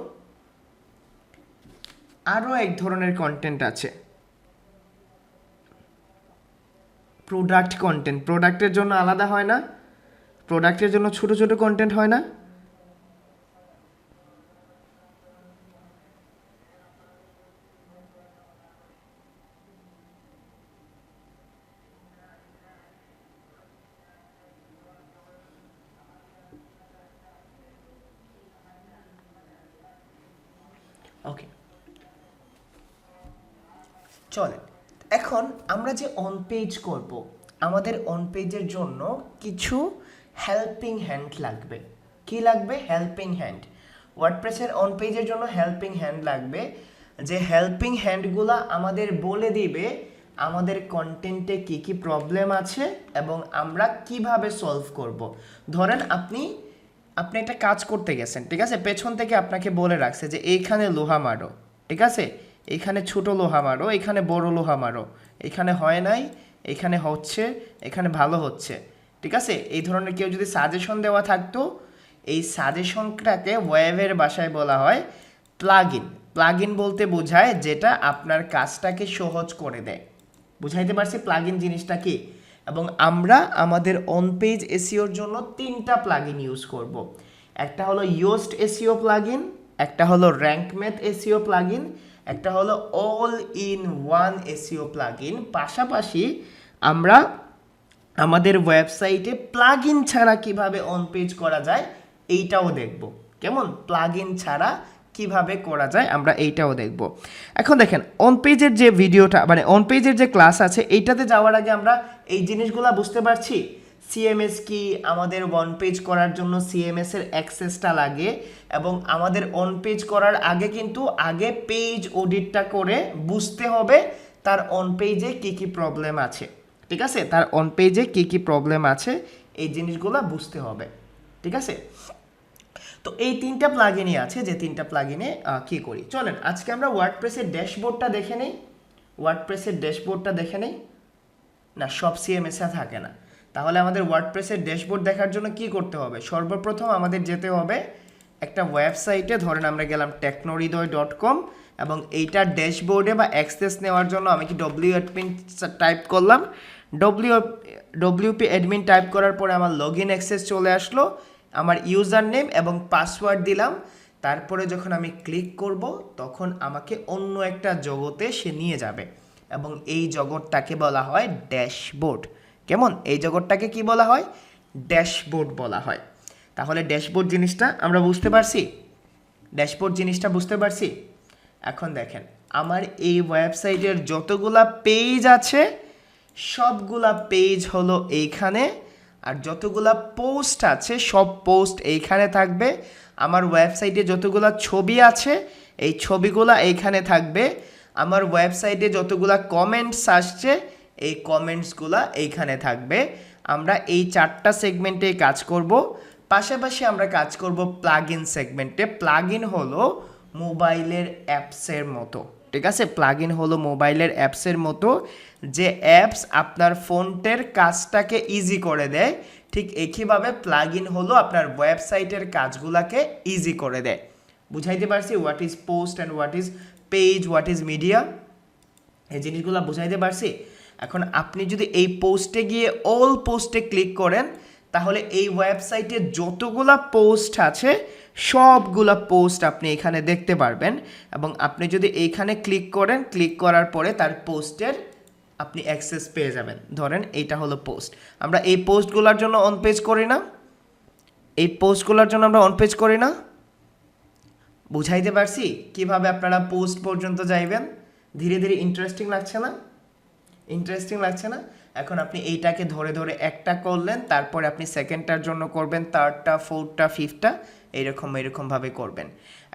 আরও এক ধরনের কন্টেন্ট আছে, প্রোডাক্ট কন্টেন্ট। প্রোডাক্টের জন্য আলাদা হয় না? প্রোডাক্টের জন্য ছোট ছোট কন্টেন্ট হয় না? ওকে, চলেন এখন আমরা যে অন পেজ করব, আমাদের অন পেজের জন্য কিছু হেল্পিং হ্যান্ড লাগবে। কি লাগবে? Helping hand. ওয়ার্ডপ্রেসের অন পেজের জন্য হেল্পিং হ্যান্ড লাগবে, যে হেল্পিং হ্যান্ডগুলো আমাদের বলে দিবে আমাদের কন্টেন্টে কি কি প্রবলেম আছে এবং আমরা কিভাবে সলভ করব। ধরেন আপনি একটা কাজ করতে গেছেন, ঠিক আছে? পেছন থেকে আপনাকে বলে রাখছে যে এইখানে লোহা মারো, ঠিক আছে? এখানে ছোট লোহা মারো, এখানে বড় লোহা মারো, এখানে হয় নাই, এখানে হচ্ছে, এখানে ভালো হচ্ছে, ঠিক আছে? এই ধরনের কেউ যদি সাজেশন দেওয়া থাকতো, এই সাজেশনটাকে ওয়েবের ভাষায় বলা হয় প্লাগইন। প্লাগইন বলতে বোঝায় যেটা আপনার কাজটাকে সহজ করে দেয়। বুঝাইতে পারছি প্লাগইন জিনিসটা কি? এবং আমরা আমাদের অন পেজ এসইওর জন্য 3টা প্লাগইন ইউজ করব। একটা হলো ইয়োস্ট এসইও প্লাগইন, একটা হলো র্যাঙ্ক ম্যাথ এসইও প্লাগইন, একটা হলো all in one SEO plugin. পাশাপাশি আমরা আমাদের ওয়েবসাইটে প্লাগইন ছাড়া কিভাবে অন পেজ করা যায় এইটাও দেখব। কেমন? প্লাগইন ছাড়া কিভাবে করা যায় আমরা এইটাও দেখব। এখন দেখেন অন পেজের যে ভিডিওটা, মানে অন পেজের যে ক্লাস আছে, এইটাতে যাওয়ার আগে আমরা এই জিনিসগুলো বুঝতে পারছি। সিএমএস কি? আমাদের অন পেজ করার জন্য সিএমএস এর অ্যাক্সেসটা লাগে এবং আমাদের অন পেজ করার আগে কিন্তু আগে পেজ অডিটটা করে বুঝতে হবে তার অন পেজে কি কি প্রবলেম আছে, ঠিক আছে? তার অন পেজে কি কি প্রবলেম আছে এই জিনিসগুলো বুঝতে হবে, ঠিক আছে? তো এই 3টা প্লাগইনই আছে, যে 3টা প্লাগইনে কি করি চলেন আজকে আমরা ওয়ার্ডপ্রেসের ড্যাশবোর্ডটা দেখে নেই। ওয়ার্ডপ্রেসের ড্যাশবোর্ডটা দেখে নেই। না, সব সিএমএস এ থাকে না। তাহলে আমাদের ওয়ার্ডপ্রেসের ড্যাশবোর্ড দেখার জন্য কি করতে হবে? সর্বপ্রথম আমাদের যেতে হবে একটা ওয়েবসাইটে, ধরেন আমরা গেলাম technohridoy.com এবং এইটার ড্যাশবোর্ডে বা অ্যাক্সেস নেওয়ার জন্য আমি কি wp টাইপ করলাম। wp অ্যাডমিন টাইপ করার পরে আমার লগইন অ্যাক্সেস চলে আসলো, আমার ইউজার নেম এবং পাসওয়ার্ড দিলাম। তারপরে যখন আমি ক্লিক করব তখন আমাকে অন্য একটা জগতে সে নিয়ে যাবে এবং এই জগৎটাকে বলা হয় ড্যাশবোর্ড। কেমন? এই জগৎটাকে কি বলা হয়? ড্যাশবোর্ড বলা হয়। তাহলে ড্যাশবোর্ড জিনিসটা আমরা বুঝতে পারছি। ড্যাশবোর্ড জিনিসটা বুঝতে পারছি। এখন দেখেন আমার এই ওয়েবসাইটের যতগুলা পেজ আছে সবগুলা পেজ হলো এইখানে, আর যতগুলা পোস্ট আছে সব পোস্ট এইখানে থাকবে। আমার ওয়েবসাইটে যতগুলা ছবি আছে এই ছবিগুলা এইখানে থাকবে। আমার ওয়েবসাইটে যতগুলা কমেন্টস আসছে এই কমেন্টসগুলা এইখানে থাকবে। আমরা এই 4টা সেগমেন্টে কাজ করব। পাশাপাশি আমরা কাজ করব প্লাগইন সেগমেন্টে। প্লাগইন হলো মোবাইলের অ্যাপসের মতো, ঠিক আছে? প্লাগইন হলো মোবাইলের অ্যাপসের মতো, যে অ্যাপস আপনার ফোনটের কাজটাকে ইজি করে দেয়, ঠিক একইভাবে প্লাগইন হলো আপনার ওয়েবসাইটের কাজগুলোকে ইজি করে দেয়। বুঝাইতে পারছি? What is post and what is page, what is media, এই জিনিসগুলো বুঝাইতে পারছি। এখন আপনি যদি এই পোস্টে গিয়ে অল পোস্টে ক্লিক করেন তাহলে এই ওয়েবসাইটে যতগুলা পোস্ট আছে সবগুলা পোস্ট আপনি এখানে দেখতে পারবেন এবং আপনি যদি এইখানে ক্লিক করেন, ক্লিক করার পরে তার পোস্টের আপনি অ্যাক্সেস পেয়ে যাবেন। ধরেন এইটা হলো পোস্ট, আমরা এই পোস্টগুলোর জন্য অন পেজ করি না? এই পোস্টগুলোর জন্য আমরা অন পেজ করি না? বুঝাইতে পারছি কিভাবে আপনারা পোস্ট পর্যন্ত যাইবেন? ধীরে ধীরে ইন্টারেস্টিং লাগছে না? ইন্টারেস্টিং লাগছে না? এখন আপনি এইটাকে ধরে ধরে একটা করলেন, তারপরে আপনি সেকেন্ডটার জন্য করবেন, থার্ডটা, ফোর্থটা, ফিফথটা, এরকমভাবে করবেন।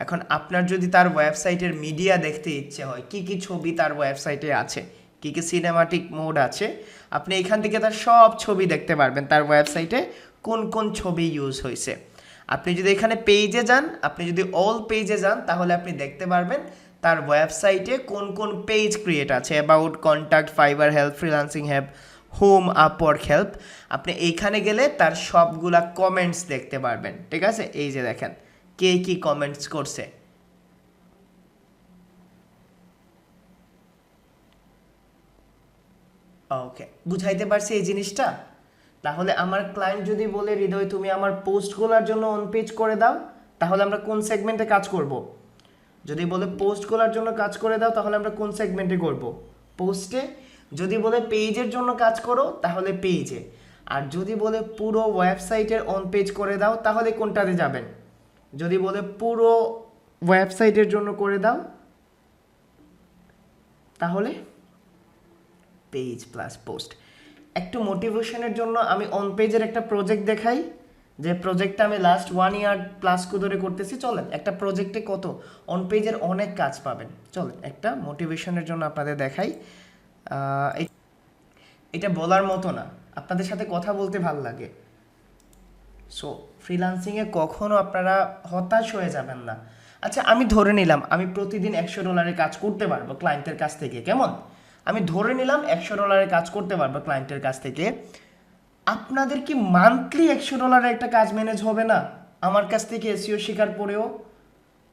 এখন আপনার যদি তার ওয়েবসাইটের মিডিয়া দেখতে ইচ্ছে হয়, কি কি ছবি তার ওয়েবসাইটে আছে, কি কি সিনেমাটিক মোড আছে, আপনি এখান থেকে তার সব ছবি দেখতে পারবেন তার ওয়েবসাইটে। কোন কোন ছবি ইউজ হয়েছে। আপনি যদি এখানে পেজে যান, আপনি যদি অল পেজে যান, তাহলে আপনি দেখতে পারবেন তার ওয়েবসাইটে কোন কোন পেজ ক্রিয়েট আছে, about, contact, fibre help, freelancing help, home, Upwork help. আপনি এইখানে গেলে তার সবগুলা কমেন্টস দেখতে পারবেন। ঠিক আছে, এই যে দেখেন কে কি কমেন্টস করছে। ওকে, বুঝাইতে পারছি এই জিনিসটা। তাহলে আমার ক্লায়েন্ট যদি বলে হৃদয় তুমি আমার পোস্টগুলোর জন্য অন পেজ করে দাও, তাহলে আমরা কোন সেগমেন্টে কাজ করব? যদি বলে পোস্টগুলোর জন্য কাজ করে দাও, তাহলে আমরা কোন সেগমেন্টে করব? পোস্টে। যদি বলে পেজের জন্য কাজ করো, তাহলে পেজে। আর যদি বলে পুরো ওয়েবসাইটের অন পেজ করে দাও, তাহলে কোনটাতে যাবেন? যদি বলে পুরো ওয়েবসাইটের জন্য করে দাও, তাহলে পেজ প্লাস পোস্ট। একটু মোটিভেশনের জন্য আমি অন পেজের একটা প্রজেক্ট দেখাই, যে প্রজেক্টটা আমি লাস্ট 1 ইয়ার প্লাস ধরে করতেছি। চলেন, একটা প্রজেক্টে কত অন পেজের অনেক কাজ পাবেন। চলেন একটা মোটিভেশনের জন্য আপনাদের দেখাই। এটা বলার মতো না, আপনাদের সাথে কথা বলতে ভালো লাগে। সো ফ্রিল্যান্সিংয়ে কখনো আপনারা হতাশ হয়ে যাবেন না। আচ্ছা, আমি ধরে নিলাম আমি প্রতিদিন $100 কাজ করতে পারবো ক্লায়েন্টের কাছ থেকে, কেমন? আমি ধরে নিলাম $100 কাজ করতে পারবো ক্লায়েন্টের কাছ থেকে। আপনাদের কি মান্থলি $100 একটা কাজ ম্যানেজ হবে না আমার কাছ থেকে এসইও শেখার পরেও?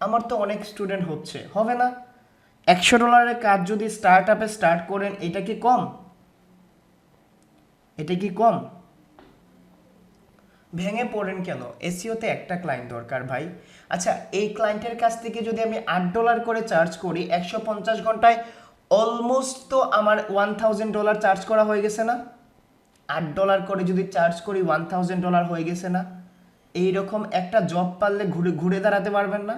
আমার তো অনেক স্টুডেন্ট হচ্ছে, হবে না? $100 কাজ যদি স্টার্ট আপে স্টার্ট করেন, এটা কি কম? এটা কি কম? ভেঙে পড়েন কেন? এসইওতে একটা ক্লায়েন্ট দরকার ভাই। আচ্ছা, এই ক্লায়েন্টের কাছ থেকে যদি আমি $8 করে চার্জ করি, 150 ঘন্টায় অলমোস্ট তো আমার $1000 চার্জ করা হয়ে গেছে না? $8 করে যদি চার্জ করি, $1000 হয়ে গেছে না? এইরকম একটা জব পারলে ঘুরে ঘুরে দাঁড়াতে পারবেন না?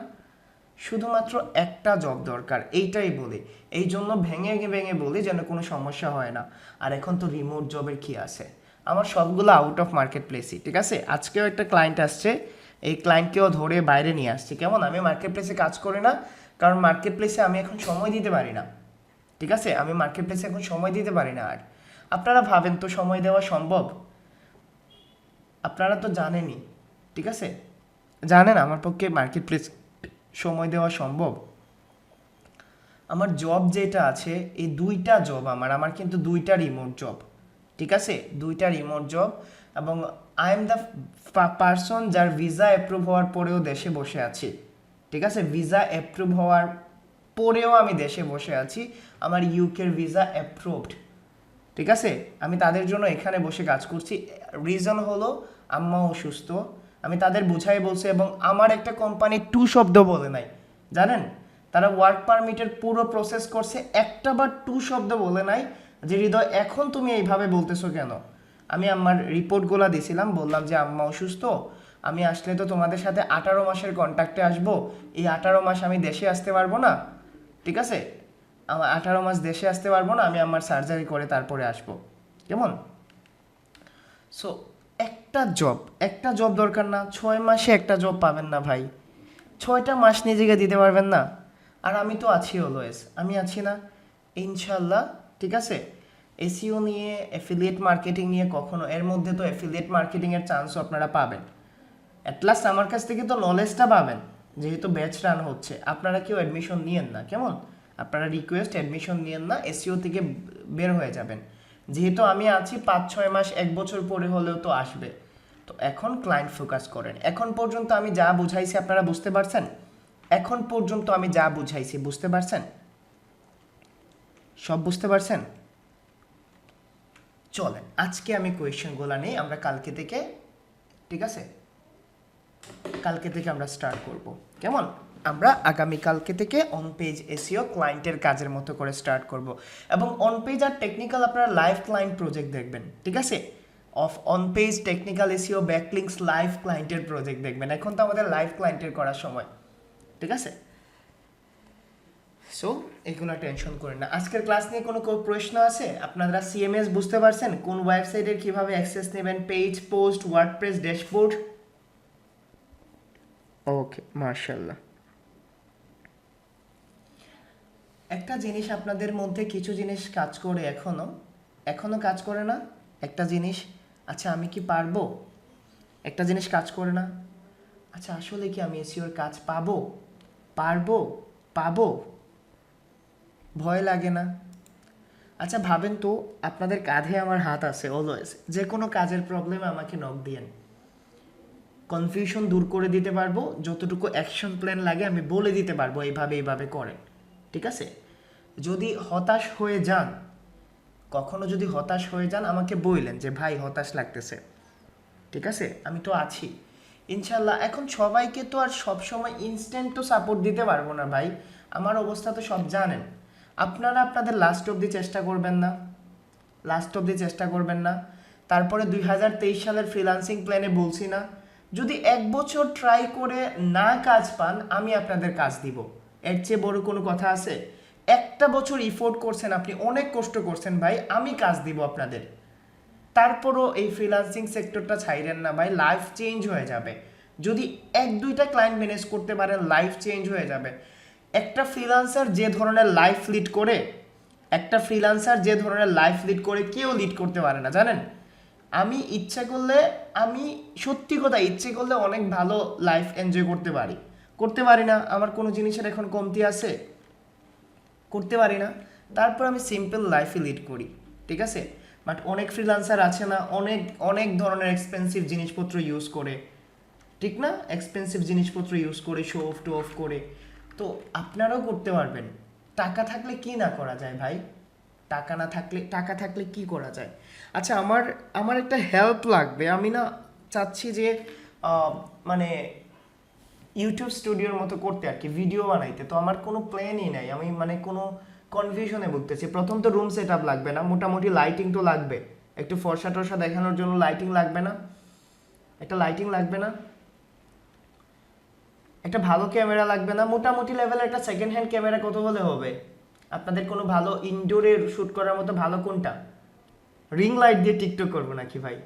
শুধুমাত্র একটা জব দরকার, এইটাই বলি। এই জন্য ভেঙে ভেঙে বলি যেন কোনো সমস্যা হয় না। আর এখন তো রিমোট জবের কি আছে, আমার সবগুলো আউট অফ মার্কেট প্লেসই। ঠিক আছে, আজকেও একটা ক্লায়েন্ট আসছে, এই ক্লায়েন্টকেও ধরে বাইরে নিয়ে আসছে। কেমন? আমি মার্কেট প্লেসে কাজ করি না, কারণ মার্কেট প্লেসে আমি এখন সময় দিতে পারি না। ঠিক আছে, আমি মার্কেট প্লেসে এখন সময় দিতে পারি না। আর আপনারা ভাবেন তো সময় দেওয়া সম্ভব? আপনারা তো জানেনই। ঠিক আছে, জানেন আমার পক্ষে মার্কেট প্লেস সময় দেওয়া সম্ভব? আমার জব যেটা আছে, এই 2টা জব আমার কিন্তু 2টা রিমোট জব। ঠিক আছে, 2টা রিমোট জব। এবং আই এম দ্য পারসন যার ভিসা অ্যাপ্রুভ হওয়ার পরেও দেশে বসে আছি। ঠিক আছে, ভিসা অ্যাপ্রুভ হওয়ার পরেও আমি দেশে বসে আছি। আমার ইউকের ভিসা অ্যাপ্রুভড। ঠিক আছে, আমি তাদের জন্য এখানে বসে কাজ করছি। রিজন হলো আম্মা অসুস্থ, আমি তাদের বুঝাই বলছি। এবং আমার একটা কোম্পানি 2 শব্দ বলে নাই, জানেন? তারা ওয়ার্ক পারমিটের পুরো প্রসেস করছে, একটা বা 2 শব্দ বলে নাই যে হৃদয় এখন তুমি এইভাবে বলতেছো কেন। আমি আমার রিপোর্টগুলো দিয়েছিলাম, বললাম যে আম্মা অসুস্থ, আমি আসলে তো তোমাদের সাথে 18 মাসের কন্ট্রাক্টে আসবো, এই 18 মাস আমি দেশে আসতে পারবো না। ঠিক আছে, আমার 18 মাস দেশে আসতে পারবো না, আমি আমার সার্জারি করে তারপরে আসবো, কেমন? সো একটা জব দরকার না? 6 মাসে একটা জব পাবেন না ভাই? 6টা মাস নিজেকে দিতে পারবেন না? আর আমি তো আছি অলওয়েজ, আমি আছি না? ইনশাল্লাহ। ঠিক আছে, এসইও নিয়ে, অ্যাফিলিয়েট মার্কেটিং নিয়ে কখনো, এর মধ্যে তো অ্যাফিলিয়েট মার্কেটিংয়ের চান্সও আপনারা পাবেন। অ্যাট লাস্ট আমার কাছ থেকে তো নলেজটা পাবেন, যেহেতু ব্যাচ রান হচ্ছে। আপনারা কেউ অ্যাডমিশন নিয়েন না, কেমন? আপনারা রিকোয়েস্ট অ্যাডমিশন নিয়েন না, এসইও থেকে বের হয়ে যাবেন। যেহেতু আমি আছি, 5-6 মাস 1 বছর পরে হলেও তো আসবে। তো এখন ক্লায়েন্ট ফোকাস করেন। এখন পর্যন্ত আমি যা বুঝাইছি আপনারা বুঝতে পারছেন? এখন পর্যন্ত আমি যা বুঝাইছি বুঝতে পারছেন? সব বুঝতে পারছেন? চলেন আজকে আমি কোয়েশ্চেনগুলো নেই, আমরা কালকে থেকে, ঠিক আছে, কালকে থেকে আমরা স্টার্ট করব, কেমন? আমরা আগামী কালকে থেকে অন পেজ এসইও ক্লায়েন্টের কাজের মতো করে স্টার্ট করব। এবং অন পেজ আর টেকনিক্যাল আপনারা লাইভ ক্লায়েন্ট প্রজেক্ট দেখবেন। ঠিক আছে, on page technical SEO backlinks live ক্লায়েন্টের প্রজেক্ট দেখবেন। এখন তো আমাদের লাইভ ক্লায়েন্টের করার সময়। ঠিক আছে, সো এগুলো টেনশন করেন না। আজকের ক্লাস নিয়ে কোনো প্রশ্ন আছে? আপনারা সিএমএস বুঝতে পারছেন? কোন ওয়েবসাইটের কিভাবে অ্যাক্সেস নেবেন? Page, post, WordPress, dashboard. Okay, মার্শাল্লাহ। একটা জিনিস আপনাদের মধ্যে কিছু জিনিস কাজ করে, এখনো কাজ করে না একটা জিনিস। আচ্ছা, আমি কি পারবো? একটা জিনিস কাজ করে না। আচ্ছা আসলে কি আমি এসিওর কাজ পাবো? ভয় লাগে না? আচ্ছা ভাবেন তো, আপনাদের কাঁধে আমার হাত আছে অলওয়েজ। যে কোনো কাজের প্রবলেমে আমাকে নক দিয়েন, কনফিউশন দূর করে দিতে পারবো। যতটুকু অ্যাকশন প্ল্যান লাগে আমি বলে দিতে পারবো, এইভাবে করেন। ঠিক আছে? যদি হতাশ হয়ে যান, কখনো যদি হতাশ হয়ে যান, আমাকে বললেন যে ভাই হতাশ লাগতেছে, ঠিক আছে, আমি তো আছি ইনশাল্লাহ। এখন সবাইকে তো আর সবসময় ইনস্ট্যান্ট তো সাপোর্ট দিতে পারবো না ভাই, আমার অবস্থা তো সব জানেন। আপনারা আপনাদের লাস্ট অবধি চেষ্টা করবেন না। তারপরে 2023 সালের ফ্রিল্যান্সিং প্ল্যানে বলছি না, যদি 1 বছর ট্রাই করে না কাজ পান, আমি আপনাদের কাজ দিব। এর চেয়ে বড় কোনো কথা আছে? 1 বছর ইফোর্ট করছেন আপনি, অনেক কষ্ট করছেন ভাই, আমি কাজ দিব আপনাদের। তারপরও এই ফ্রিল্যান্সিং সেক্টরটা ছাইরেন না ভাই, লাইফ চেঞ্জ হয়ে যাবে। যদি 1-2টা ক্লায়েন্ট ম্যানেজ করতে পারেন, লাইফ চেঞ্জ হয়ে যাবে। একটা ফ্রিল্যান্সার যে ধরনের লাইফ লিড করে কেউ লিড করতে পারে না, জানেন? আমি সত্যি কথা ইচ্ছে করলে অনেক ভালো লাইফ এনজয় করতে পারি না। আমার কোনো জিনিসের এখন কমতি আছে, করতে পারি না। তারপর আমি সিম্পল লাইফে লিড করি, ঠিক আছে? বাট অনেক ফ্রিল্যান্সার আছে না, অনেক ধরনের এক্সপেন্সিভ জিনিসপত্র ইউজ করে, ঠিক না? এক্সপেন্সিভ জিনিসপত্র ইউজ করে, শো অফ করে। তো আপনারাও করতে পারবেন। টাকা থাকলে কি না করা যায় ভাই? টাকা থাকলে কি করা যায়? আচ্ছা আমার একটা হেল্প লাগবে। আমি না চাচ্ছি যে মানে ইউটিউব স্টুডিওর মতো করতে আর কি, ভিডিও বানাইতে। তো আমার কোনো প্ল্যানই নাই, আমি মানে কোনো কনফিউশনে ভুগতেছি। প্রথম তো রুম সেট আপ লাগবে না, মোটামুটি লাইটিং তো লাগবে, একটু ফর্সা টর্সা দেখানোর জন্য লাইটিং লাগবে না? একটা ভালো ক্যামেরা লাগবে না? মোটামুটি লেভেলের একটা সেকেন্ড হ্যান্ড ক্যামেরা কত হলে হবে? আপনাদের কোনো ভালো ইনডোরে শ্যুট করার মতো ভালো কোনটা? রিং লাইট দিয়ে টিকটক করবো নাকি ভাই?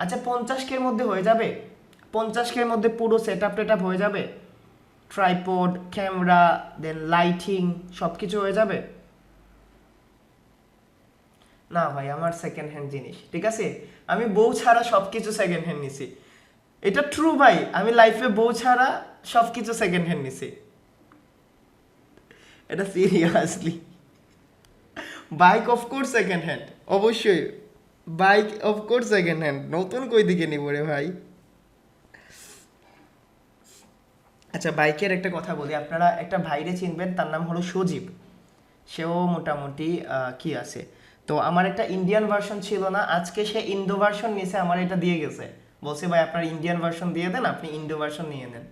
আচ্ছা 50K মধ্যে হয়ে যাবে? 50K মধ্যে পুরো সেট আপ টেট আপ হয়ে যাবে? ট্রাইপড, ক্যামেরা, দেন লাইটিং, সব কিছু হয়ে যাবে? না ভাই, আমার সেকেন্ড হ্যান্ড জিনিস, ঠিক আছে? আমি বউ ছাড়া সব কিছু সেকেন্ড হ্যান্ড নিছি, এটা ট্রু ভাই। আমি লাইফে বউ ছাড়া সব কিছু সেকেন্ড হ্যান্ড নিছি, এটা seriously. Bike of course second hand, অবশ্যই বাইক অফকোর্স সেকেন্ড হ্যান্ড, নতুন কই দিকে নিব রে ভাই? আচ্ছা বাইকের একটা কথা বলি, আপনারা একটা ভাইরে চিনবেন, তার নাম হলো সজীব। সেও মোটামুটি কি আছে। তো আমার একটা ইন্ডিয়ান ভার্সন ছিল না, আজকে সে ইন্দো ভার্সন নিয়েছে, আমার এটা দিয়ে গেছে, বলছে ভাই আপনার ইন্ডিয়ান ভার্সন দিয়ে দেন, আপনি ইন্দো ভার্সন নিয়ে নেন।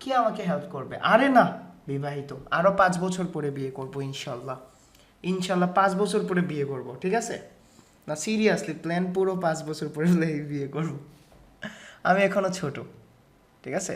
কি আমাকে হেল্প করবে? আরে না, বিবাহিত, আরো 5 বছর পরে বিয়ে করব ইনশাল্লাহ। 5 বছর পরে বিয়ে করব, ঠিক আছে? না সিরিয়াসলি, প্ল্যান পুরো 5 বছর পরে বিয়ে করব। আমি এখনো ছোট, ঠিক আছে?